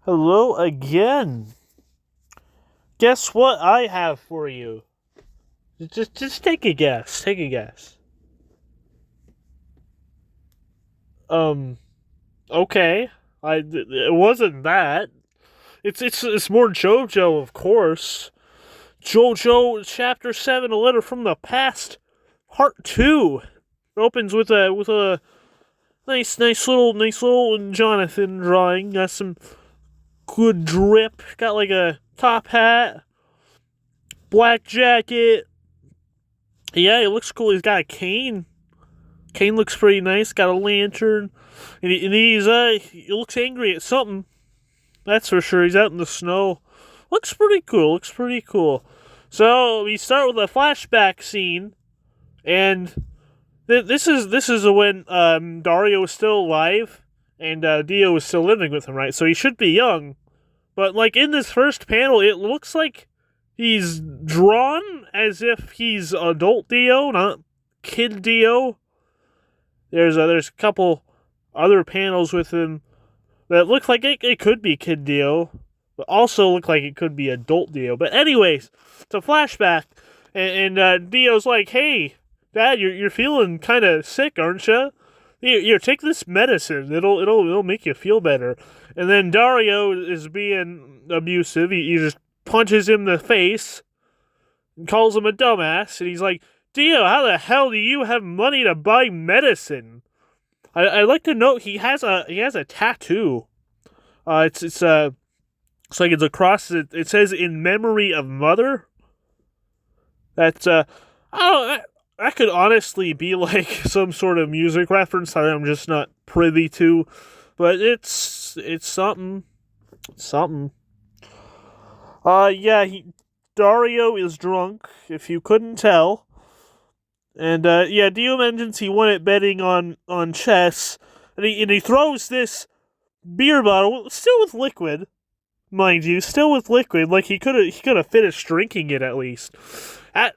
Hello again. Guess what I have for you? Just take a guess. Take a guess. Um. Okay. It wasn't that. It's more JoJo, of course. JoJo Chapter 7: A Letter from the Past, Part 2. It opens with a nice little Jonathan drawing. Got some good drip. Got like a top hat, black jacket. Yeah, it looks cool. He's got a cane. Cane looks pretty nice. Got a lantern, and he looks angry at something. That's for sure. He's out in the snow. Looks pretty cool. Looks pretty cool. So we start with a flashback scene, and this is when Dario is still alive, and Dio is still living with him, right? So he should be young, but like in this first panel, it looks like he's drawn as if he's adult Dio, not kid Dio. There's a couple other panels with him that look like it could be Kid Dio, but also look like it could be adult Dio. But anyways, it's a flashback, and Dio's like, "Hey, Dad, you're feeling kind of sick, aren't you? Here, take this medicine. It'll make you feel better." And then Dario is being abusive. He just punches him in the face and calls him a dumbass. And he's like, "Dio, how the hell do you have money to buy medicine?" I'd like to note he has a tattoo. It's like it's across it says "In memory of mother." That's I don't that could honestly be like some sort of music reference that I'm just not privy to, but it's something. Something. Yeah, Dario is drunk, if you couldn't tell. And yeah, Dio mentions he won at betting on chess, and he throws this beer bottle, still with liquid, mind you, still with liquid. Like he could have finished drinking it at least.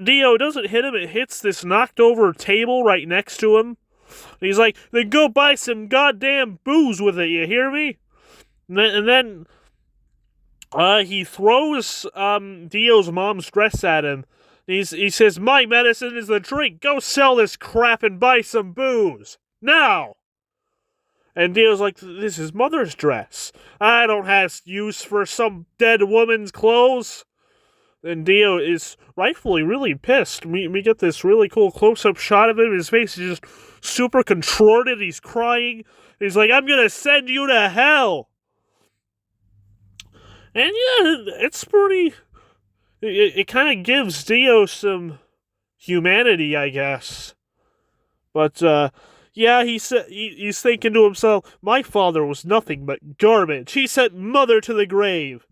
Dio doesn't hit him; it hits this knocked over table right next to him. And he's like, "Then go buy some goddamn booze with it. You hear me?" And then he throws Dio's mom's dress at him. He says, "My medicine is the drink. Go sell this crap and buy some booze. Now!" And Dio's like, "This is mother's dress. I don't have use for some dead woman's clothes." And Dio is rightfully really pissed. We get this really cool close-up shot of him. His face is just super contorted. He's crying. He's like, "I'm gonna send you to hell." And yeah, it's pretty... It kind of gives Dio some humanity, I guess. But, yeah, he's thinking to himself, "My father was nothing but garbage. He sent mother to the grave.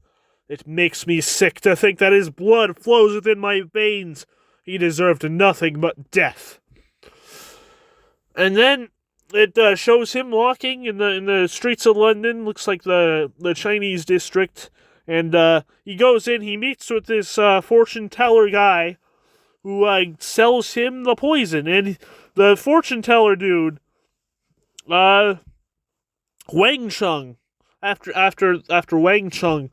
It makes me sick to think that his blood flows within my veins. He deserved nothing but death." And then it shows him walking in the streets of London. Looks like the Chinese district. And he goes in, he meets with this fortune teller guy who sells him the poison. And the fortune teller dude, Wang Chung, after Wang Chung,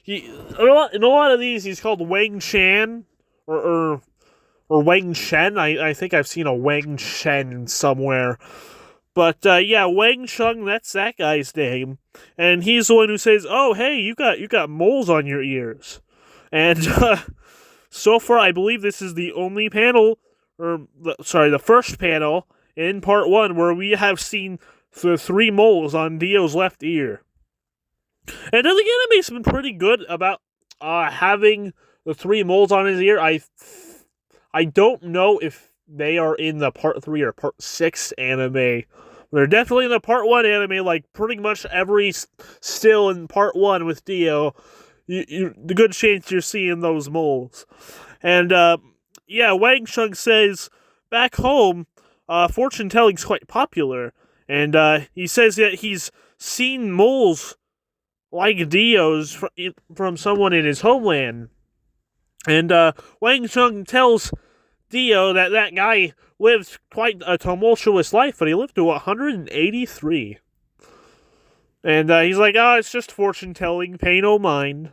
in a lot of these he's called Wang Chan or Wang Shen. I think I've seen a Wang Shen somewhere. But yeah, Wang Chung, that's that guy's name, and he's the one who says, "Oh, hey, you got moles on your ears," and so far I believe this is the only panel, the first panel in part 1 where we have seen the 3 moles on Dio's left ear. And the anime's been pretty good about having the 3 moles on his ear. I don't know if they are in the part 3 or part 6 anime. They're definitely in the part 1 anime, like pretty much every still in part 1 with Dio. The good chance you're seeing those moles. And yeah, Wang Chung says back home, fortune telling's quite popular. And he says that he's seen moles like Dio's from someone in his homeland. And Wang Chung tells Dio that guy lived quite a tumultuous life, but he lived to 183. And he's like, oh, it's just fortune telling, pay no mind.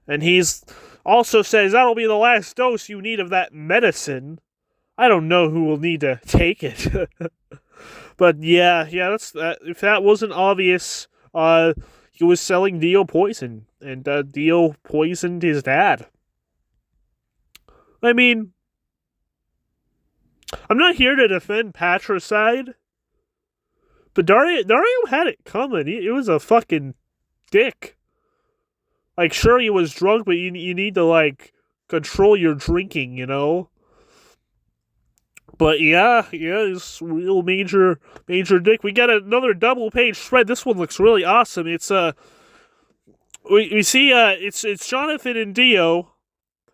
And he's also says that'll be the last dose you need of that medicine. I don't know who will need to take it. But yeah, that's that. If that wasn't obvious, he was selling Dio poison, and Dio poisoned his dad. I mean, I'm not here to defend patricide, but Dario had it coming. He was a fucking dick. Like, sure, he was drunk, but you need to, like, control your drinking, you know? But yeah, he's real major dick. We got another double-page spread. This one looks really awesome. It's, we see, it's Jonathan and Dio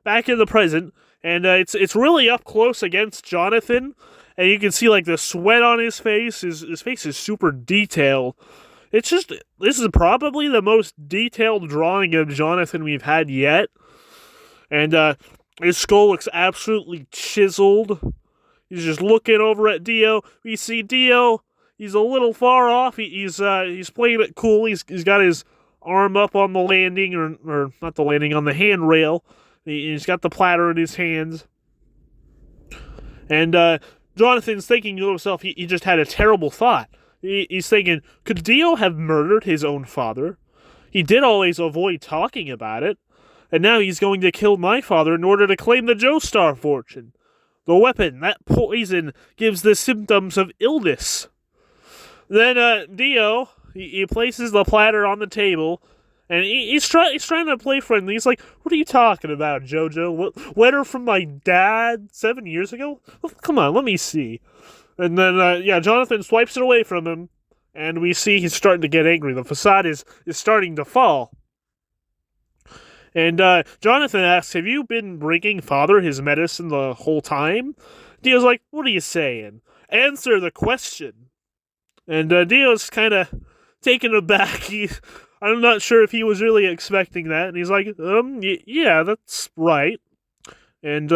back in the present, and it's really up close against Jonathan, and you can see, like, the sweat on his face. His face is super detailed. It's just, this is probably the most detailed drawing of Jonathan we've had yet. And his skull looks absolutely chiseled. He's just looking over at Dio. We see Dio, he's a little far off. He's playing it cool. He's got his arm up on the landing, or not the landing, on the handrail. He's got the platter in his hands. And Jonathan's thinking to himself, he just had a terrible thought. He's thinking, could Dio have murdered his own father? He did always avoid talking about it, and now he's going to kill my father in order to claim the Joestar fortune. The weapon, that poison, gives the symptoms of illness. Then Dio, he places the platter on the table, and he's trying to play friendly. He's like, what are you talking about, JoJo? What, letter from my dad 7 years ago? Come on, let me see. And then, Jonathan swipes it away from him, and we see he's starting to get angry. The facade is starting to fall. And Jonathan asks, have you been bringing father his medicine the whole time? Dio's like, what are you saying? Answer the question. And Dio's kind of taken aback. I'm not sure if he was really expecting that. And he's like, yeah, that's right. And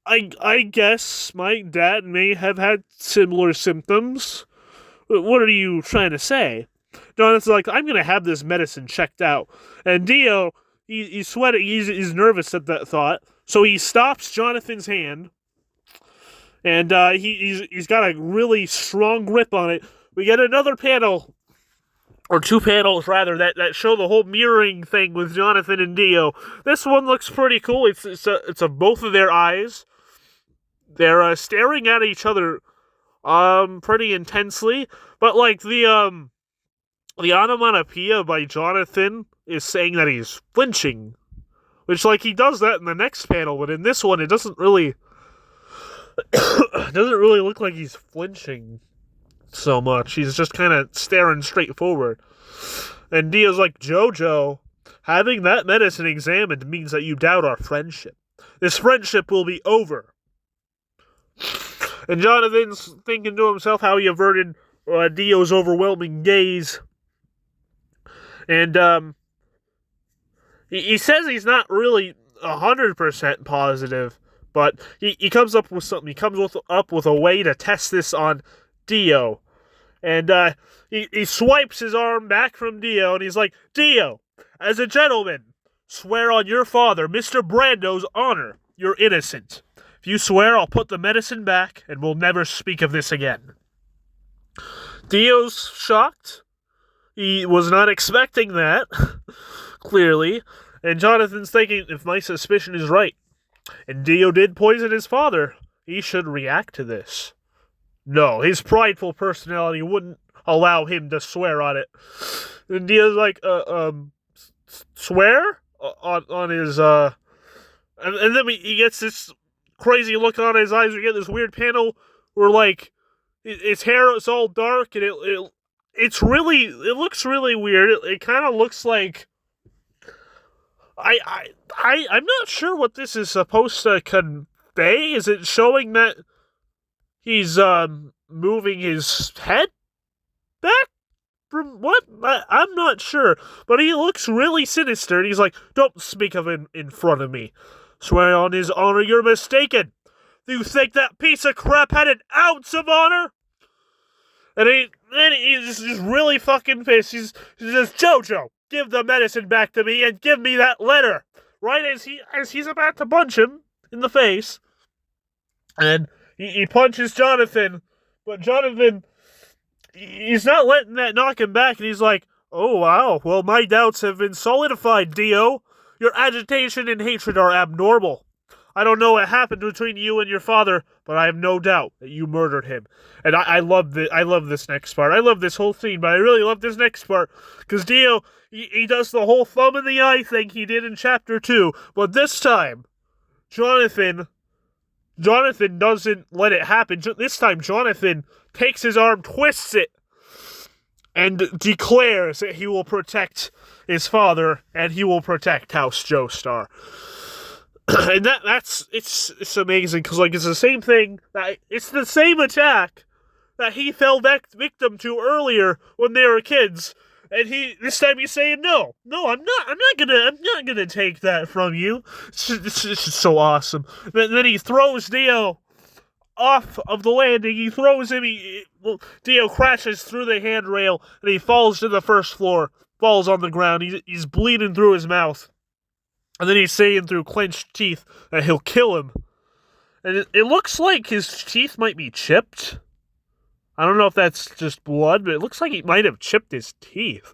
I guess my dad may have had similar symptoms. What are you trying to say? Jonathan's like, I'm going to have this medicine checked out. And Dio, he's sweating. He's nervous at that thought. So he stops Jonathan's hand. And he's got a really strong grip on it. We get another panel, or two panels rather, that show the whole mirroring thing with Jonathan and Dio. This one looks pretty cool. It's of both of their eyes. They're staring at each other pretty intensely, but like the onomatopoeia by Jonathan is saying that he's flinching, which, like, he does that in the next panel, but in this one it doesn't really look like he's flinching so much. He's just kind of staring straight forward. And Dio's like, JoJo, having that medicine examined means that you doubt our friendship. This friendship will be over. And Jonathan's thinking to himself how he averted Dio's overwhelming gaze. And he says he's not really 100% positive, but he comes up with something. He comes up with a way to test this on Dio. And he swipes his arm back from Dio, and he's like, Dio, as a gentleman, swear on your father, Mr. Brando's honor, you're innocent. If you swear, I'll put the medicine back, and we'll never speak of this again. Dio's shocked. He was not expecting that, clearly. And Jonathan's thinking, if my suspicion is right, and Dio did poison his father, he should react to this. No, his prideful personality wouldn't allow him to swear on it. And Dio's like, swear? On his, And then he gets this crazy look on his eyes. We get this weird panel where, like, his hair is all dark, and it looks really weird. It kind of looks like, I'm not sure what this is supposed to convey. Is it showing that he's moving his head back from what? I'm not sure, but he looks really sinister, and he's like, don't speak of him in front of me. Swear on his honor, you're mistaken. Do you think that piece of crap had an ounce of honor? And then he's just really fucking pissed. He says, "JoJo, give the medicine back to me and give me that letter." Right as he's about to punch him in the face, and he punches Jonathan, but Jonathan, he's not letting that knock him back, and he's like, "Oh wow, well my doubts have been solidified, Dio. Your agitation and hatred are abnormal. I don't know what happened between you and your father, but I have no doubt that you murdered him." And I love this next part. I love this whole scene, but I really love this next part because Dio, he does the whole thumb in the eye thing he did in chapter 2, but this time, Jonathan doesn't let it happen. This time, Jonathan takes his arm, twists it, and declares that he will protect his father and he will protect House Joestar. And it's amazing because it's the same thing it's the same attack that he fell victim to earlier when they were kids, and this time he's saying no, I'm not gonna take that from you. It's just so awesome. Then he throws Dio off of the landing. He throws him. Dio crashes through the handrail and he falls to the first floor. Falls on the ground. He's bleeding through his mouth. And then he's saying through clenched teeth that he'll kill him. And it looks like his teeth might be chipped. I don't know if that's just blood, but it looks like he might have chipped his teeth.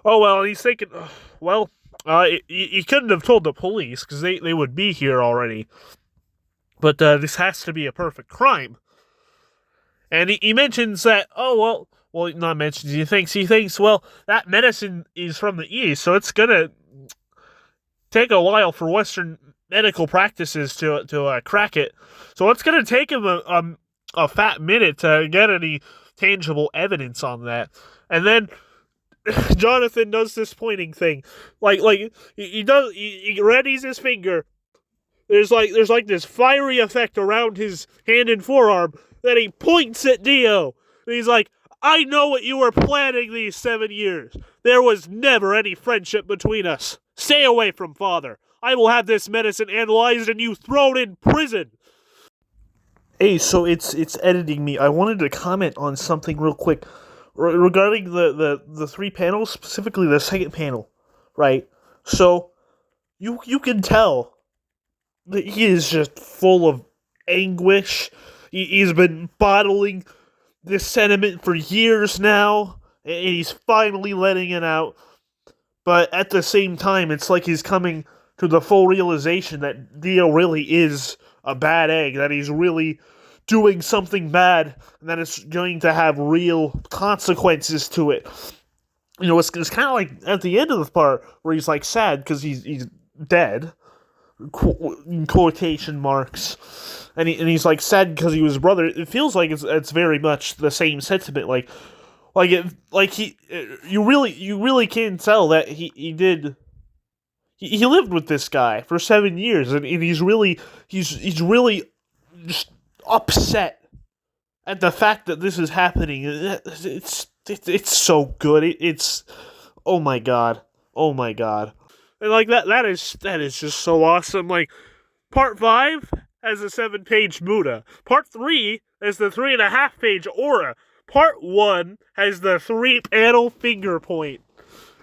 Oh, well, and he's thinking, he couldn't have told the police because they would be here already. But this has to be a perfect crime. And he mentions that, not mentions, he thinks, well, that medicine is from the East, so it's gonna take a while for Western medical practices to crack it. So it's going to take him a fat minute to get any tangible evidence on that. And then Jonathan does this pointing thing. He readies his finger. There's this fiery effect around his hand and forearm. Then he points at Dio. And he's like, "I know what you were planning these 7 years. There was never any friendship between us. Stay away from father. I will have this medicine analyzed and you thrown in prison." Hey, so it's editing me. I wanted to comment on something real quick regarding the 3 panels, specifically the second panel, right? So you can tell that he is just full of anguish. He's been bottling this sentiment for years now, and he's finally letting it out. But at the same time, it's like he's coming to the full realization that Dio really is a bad egg, that he's really doing something bad, and that it's going to have real consequences to it. It's kind of like at the end of the part where he's sad because he's dead, in quotation marks, and he's sad because he was his brother. It feels like it's very much the same sentiment, you really can tell that he lived with this guy for 7 years, and he's really just upset at the fact that this is happening. It's so good. It's oh my god, and that is just so awesome. Part 5 has a 7-page Muda. Part 3 has the 3.5-page Aura. Part 1 has the 3-panel finger point.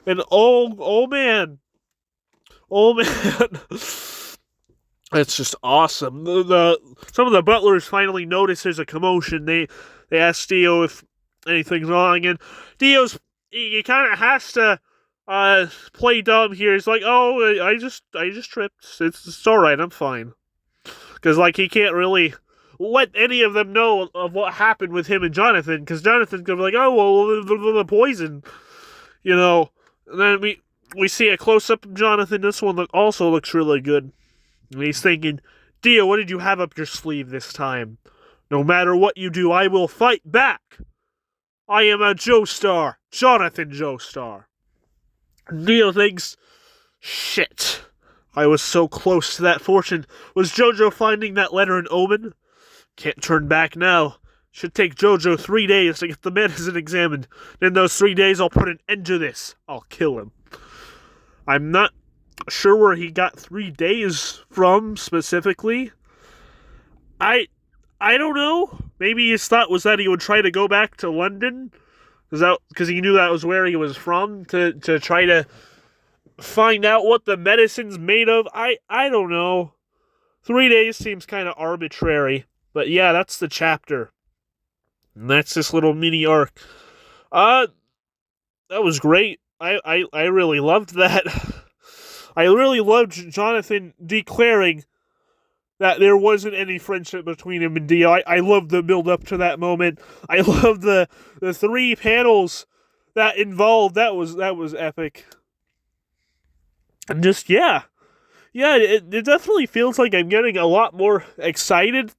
And oh man. It's just awesome. Some of the butlers finally notice there's a commotion. They ask Dio if anything's wrong, and he kind of has to play dumb here. He's like, "Oh, I just tripped. It's all right. I'm fine." Because he can't really let any of them know of what happened with him and Jonathan, because Jonathan's gonna be like, "Oh, well, the poison," And then we see a close-up of Jonathan. This one also looks really good. And he's thinking, "Dio, what did you have up your sleeve this time? No matter what you do, I will fight back. I am a Joestar, Jonathan Joestar." And Dio thinks, "Shit. I was so close to that fortune. Was JoJo finding that letter an omen? Can't turn back now. Should take JoJo 3 days to get the medicine examined. In those 3 days, I'll put an end to this. I'll kill him." I'm not sure where he got 3 days from specifically. I I don't know. Maybe his thought was that he would try to go back to London, because he knew that was where he was from, to try to find out what the medicine's made of. I don't know. 3 days seems kind of arbitrary. But yeah, that's the chapter. And that's this little mini arc. That was great. I really loved that. I really loved Jonathan declaring that there wasn't any friendship between him and Dio. I loved the build up to that moment. I loved the 3 panels that involved. That was epic. And just it definitely feels like I'm getting a lot more excited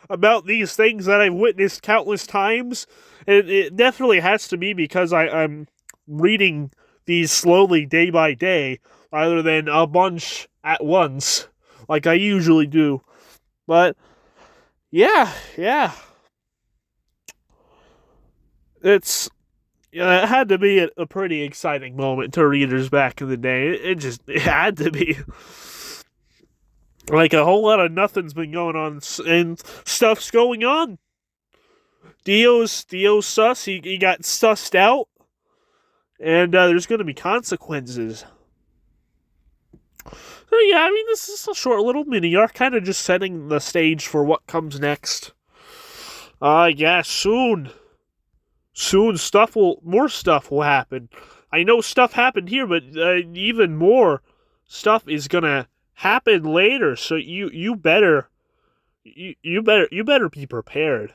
about these things that I've witnessed countless times. And it definitely has to be because I'm reading these slowly day by day rather than a bunch at once like I usually do. But yeah. It had to be a pretty exciting moment to readers back in the day. It had to be. Like, a whole lot of nothing's been going on, and stuff's going on. Dio's sus. He got sussed out, and there's going to be consequences. So yeah, I mean, this is a short little mini arc, kind of just setting the stage for what comes next. Yeah, soon more stuff will happen. I know stuff happened here, but even more stuff is gonna happen later. So you better be prepared.